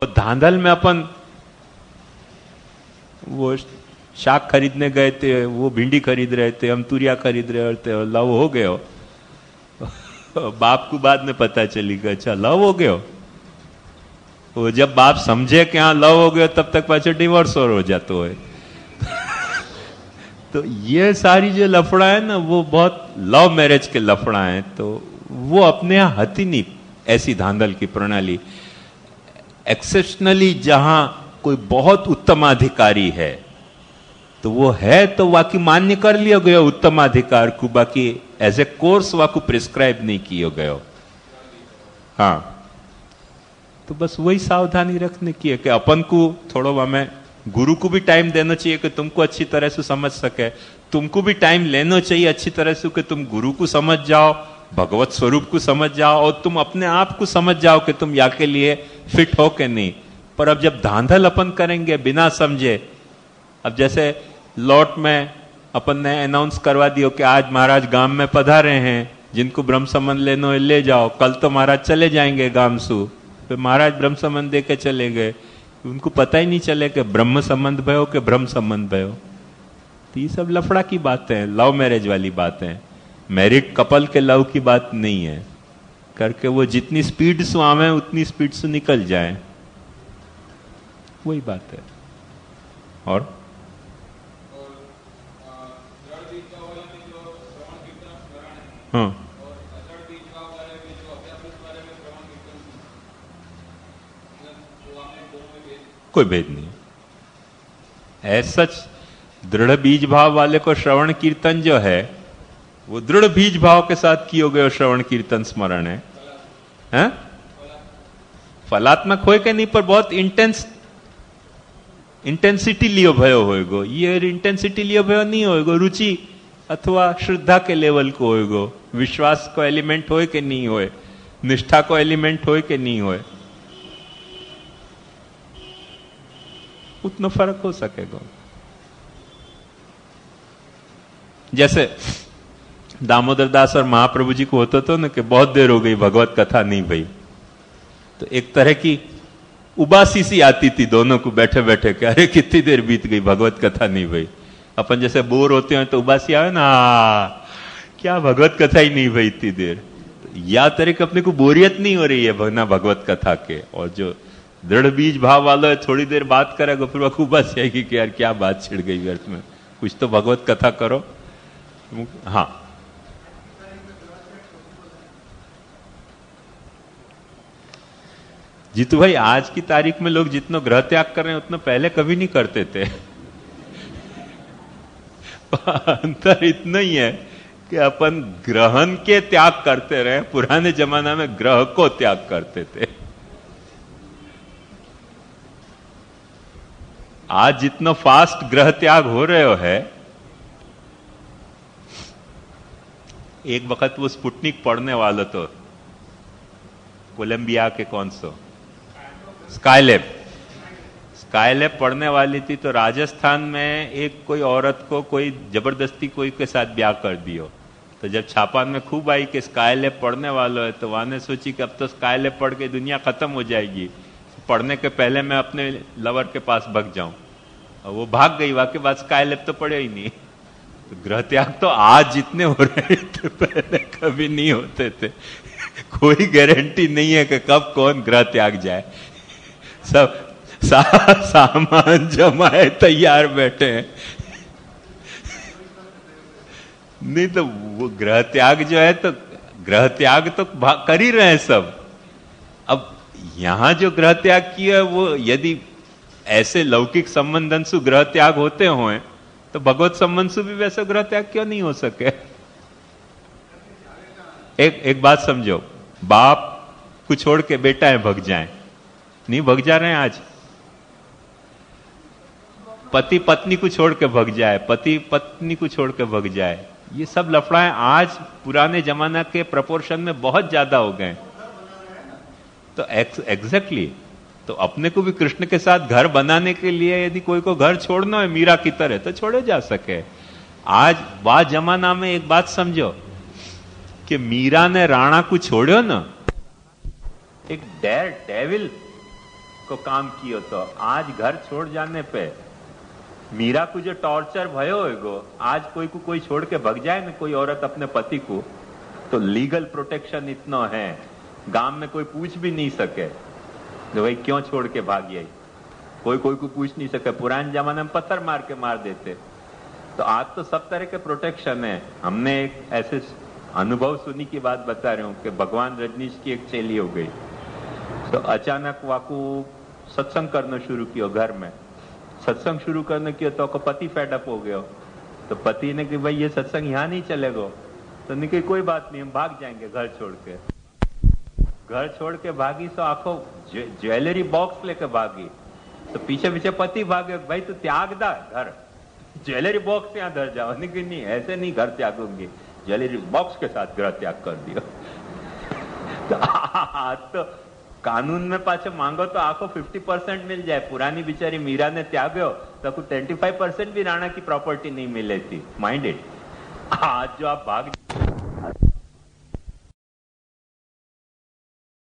और धांधल में अपन वो शाक खरीदने गए थे, वो भिंडी खरीद रहे थे, हम तुरिया खरीद रहे थे, और लव हो गए हो। बाप को बाद में पता चली कि अच्छा लव हो गए हो। वो जब बाप समझे कि हाँ लव हो गया, तब तक पाछे डिवोर्स और हो जाते हो। तो ये सारी जो लफड़ा है ना, वो बहुत लव मैरिज के लफड़ा है। तो वो अपने यहां हती नहीं ऐसी धांधल की प्रणाली। एक्सेप्शनली जहां कोई बहुत उत्तमाधिकारी है तो वो है, तो वाकई मान्य कर लिया गया उत्तमाधिकार को, बाकी एज ए कोर्स वाकू प्रिस्क्राइब नहीं किया गया। हाँ, तो बस वही सावधानी रखने की है कि अपन को थोड़ा हमें गुरु को भी टाइम देना चाहिए कि तुमको अच्छी तरह से समझ सके, तुमको भी टाइम लेना चाहिए अच्छी तरह से कि तुम गुरु को समझ जाओ, भगवत स्वरूप को समझ जाओ, और तुम अपने आप को समझ जाओ कि तुम या के लिए फिट हो कि नहीं। पर अब जब धांधल अपन करेंगे बिना समझे, अब जैसे लौट में अपन ने अनाउंस करवा दियो कि आज महाराज गांव में पधारे हैं, जिनको ब्रह्म संबंध लेनो है ले जाओ, कल तो महाराज चले जाएंगे गांव सु। फिर महाराज ब्रह्म संबंध दे के चले गए, उनको पता ही नहीं चले कि ब्रह्म संबंध भयो कि ब्रह्म संबंध भयो। तो ये सब लफड़ा की बातें हैं, लव मैरिज वाली बातें हैं, मैरिड कपल के लव की बात नहीं है। करके वो जितनी स्पीड से आवे उतनी स्पीड से निकल जाए, वही बात है। और हाँ, कोई भेद नहीं। ऐसा दृढ़ बीज भाव वाले को श्रवण कीर्तन जो है वो दृढ़ बीज भाव के साथ कियो गयो श्रवण कीर्तन स्मरण है, हैं? फलात्मक होए के नहीं, पर बहुत इंटेंसिटी लियो भयो होएगो। ये इंटेंसिटी लियो भयो नहीं होएगो, रुचि अथवा श्रद्धा के लेवल को होएगो, विश्वास को एलिमेंट होए के नहीं होए, निष्ठा को एलिमेंट होए के नहीं होए, उतना फर्क हो सकेगा। जैसे दामोदर दास और महाप्रभु जी को होता तो ना कि बहुत देर हो गई भगवत कथा नहीं भई, तो एक तरह की उबासी सी आती थी दोनों को बैठे बैठे कि अरे कितनी देर बीत गई भगवत कथा नहीं भई। अपन जैसे बोर होते हैं तो उबासी आवे ना, क्या भगवत कथा ही नहीं भई इतनी देर। तो या तरह की अपने को बोरियत नहीं हो रही है ना भगवत कथा के। और जो दृढ़ बीज भाव वाला है थोड़ी देर बात करेगा फिर वह उबासी आएगी कि यार क्या बात छिड़ गई व्यर्थ में, कुछ तो भगवत कथा करो। हाँ, जीतू भाई, आज की तारीख में लोग जितना ग्रह त्याग कर रहे हैं उतना पहले कभी नहीं करते थे। अंतर इतना ही है कि अपन ग्रहण के त्याग करते रहे, पुराने जमाना में ग्रह को त्याग करते थे। आज जितना फास्ट ग्रह त्याग हो रहे है, एक वक्त वो स्पुतनिक पढ़ने वाला तो कोलंबिया के कौन सो स्काईलैब पढ़ने वाली थी, तो राजस्थान में एक कोई औरत को कोई जबरदस्ती कोई के साथ ब्याह कर दियो। तो जब छापा में खूब आई कि स्काईलैब पढ़ने वाला है, तो वहां ने सोची कि अब तो स्काईलैब पढ़ के दुनिया खत्म हो जाएगी, पढ़ने के पहले मैं अपने लवर के पास भाग जाऊं। और वो भाग गई, वाके बाद स्काईलैब तो पढ़े ही नहीं। तो ग्रह त्याग तो आज जितने हो रहे थे पहले कभी नहीं होते थे। कोई गारंटी नहीं है कि कब कौन ग्रह त्याग जाए, सब सामान जमाए तैयार बैठे हैं। नहीं तो वो ग्रह त्याग जो है, तो ग्रह त्याग तो कर ही रहे हैं सब। अब यहां जो ग्रह त्याग किया है वो यदि ऐसे लौकिक संबंधन से ग्रह त्याग होते हों तो भगवत संबंध से भी वैसे ग्रह त्याग क्यों नहीं हो सके। एक बात समझो, बाप को छोड़ के बेटा है भग जाए, नहीं भग जा रहे हैं आज। पति पत्नी को छोड़ के भग जाए, पति पत्नी को छोड़ के भग जाए, ये सब लफड़ाएं आज पुराने जमाना के प्रपोर्शन में बहुत ज्यादा हो गए। तो एग्जैक्टली तो अपने को भी कृष्ण के साथ घर बनाने के लिए यदि कोई को घर छोड़ना है मीरा की तरह तो छोड़े जा सके। आज वह जमाना में एक बात समझो कि मीरा ने राणा को छोड़ो ना, एक डेविल को काम कियो तो आज घर छोड़ जाने पे मीरा को जो टॉर्चर भयो होगो, आज कोई छोड़ के भग जाए ना कोई औरत अपने पति को, तो लीगल प्रोटेक्शन इतना है, गांव में कोई पूछ भी नहीं सके तो भाई क्यों छोड़ के भागी आई, कोई को पूछ नहीं सके। पुराने जमाने में पत्थर मार के मार देते, तो आज तो सब तरह के प्रोटेक्शन है। हमने एक ऐसे अनुभव सुनी की बात बता रहे हूँ कि भगवान रजनीश की एक चेली हो गई, तो अचानक वाकू सत्संग करना शुरू किया घर में। सत्संग शुरू करने किया तो पति फेडअप हो गया, तो पति ने कि भाई ये सत्संग यहाँ नहीं चलेगा, तो नहीं कोई बात नहीं हम भाग जाएंगे घर छोड़ के। घर छोड़ के भागी तो आखो ज्वेलरी बॉक्स लेके भागी, तो पीछे पीछे पति भागे, भाई तो त्याग दा घर, ज्वेलरी बॉक्स यहाँ धर जाओ। नहीं ऐसे नहीं घर त्यागूंगी, ज्वेलरी बॉक्स के साथ घर त्याग कर दिया। तो आज तो कानून में पाछे मांगो तो आखो 50% मिल जाए। पुरानी बिचारी मीरा ने त्यागो तो 25% भी राणा की प्रॉपर्टी नहीं मिले थी। माइंड इट, आज जो आप भाग